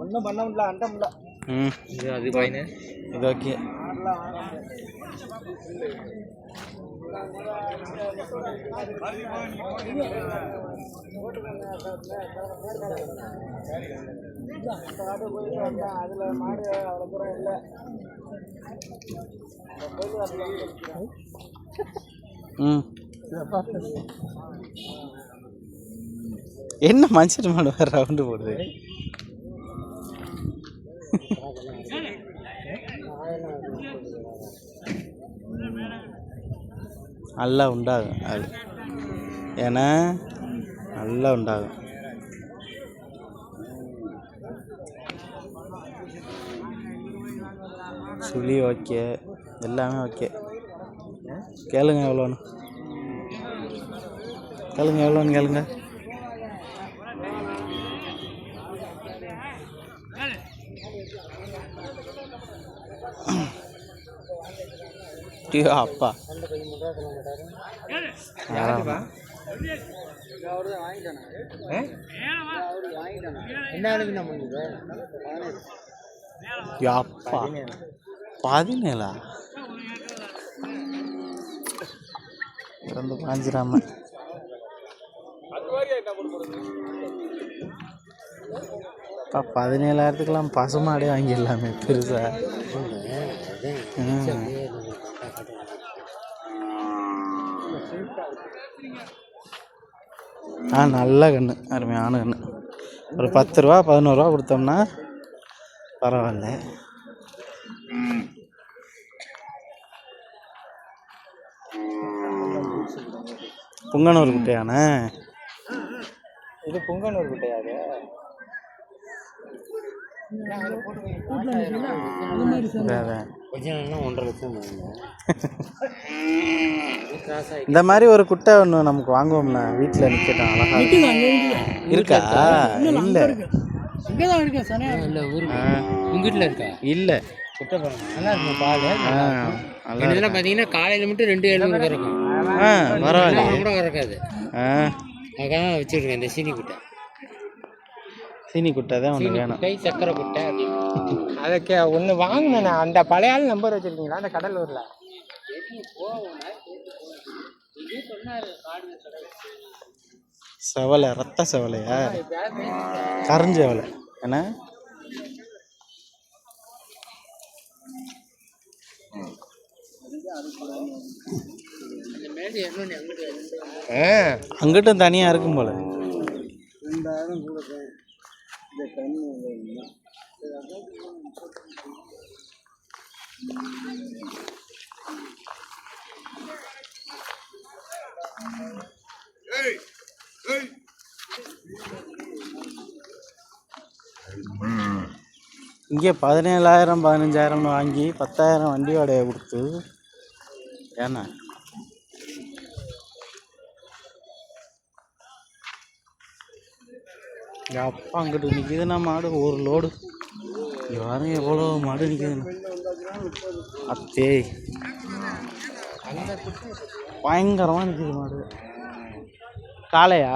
ஒன்றும் பண்ண முடியல அண்ட முடியல. இது அது பாயின்னு இது ஓகே. அதில் மாடு அவ்வளோ தூரம் இல்லை. என்ன மனுஷன் மாடு வேறு ரவுண்டு போடுது. நல்லா உண்டாகும் அது, ஏன்னா நல்லா உண்டாகும். சுழி ஓகே, எல்லாமே ஓகே. கேளுங்க எவ்வளோன்னு, கேளுங்க எவ்வளோன்னு கேளுங்க. அப்பா அப்பா 17 வந்து பாஞ்சிராம. அப்பா 17,000-க்குலாம் பசுமாடே வாங்கிடலாமே பெருசா. நல்ல கன்று, அருமையான கன்று. ஒரு 10 ரூபா 11 ரூபா கொடுத்தோம்னா பரவாயில்ல. புங்கனூர் குட்டையான இது, புங்கனூர் குட்டையாது. இந்த மாதிரி ஒரு குட்டை ஒன்று நமக்கு வாங்குவோம்ல, வீட்டில் நிற்கட்டும், அழகா இருக்கா? இல்லை இல்லை இதெல்லாம் பார்த்தீங்கன்னா காலையில் மட்டும் 2,700 இருக்கும். பரவாயில்ல, கூட இருக்காது. அதுக்காக வச்சுருக்கேன் இந்த சீனி குட்டை. சீனி குட்டை தான் ஒன்று வேணும். சக்கரை குட்டை அதுக்கு ஒன்று வாங்கினேண்ணே. அந்த பழைய ஆள் நம்பர் வச்சுருக்கீங்களா அந்த கடலூரில்? செவலை, ரத்த செவலையா கரைஞ்சவலை என்ன? அங்கிட்டும் தனியாக இருக்கும் போல. 2000 கூட இந்த தண்ணி இங்கே 17,000 15,000 வாங்கி 10,000 வண்டி வாடகை கொடுத்து ஏன்னா அப்பா அங்கிட்டு நிற்கிதுன்னா மாடு ஒரு லோடு. யாரும் எவ்வளோ மாடு நிற்கிதுன்னு அத்தே பயங்கரமாக நிற்கிது மாடு. காளையா?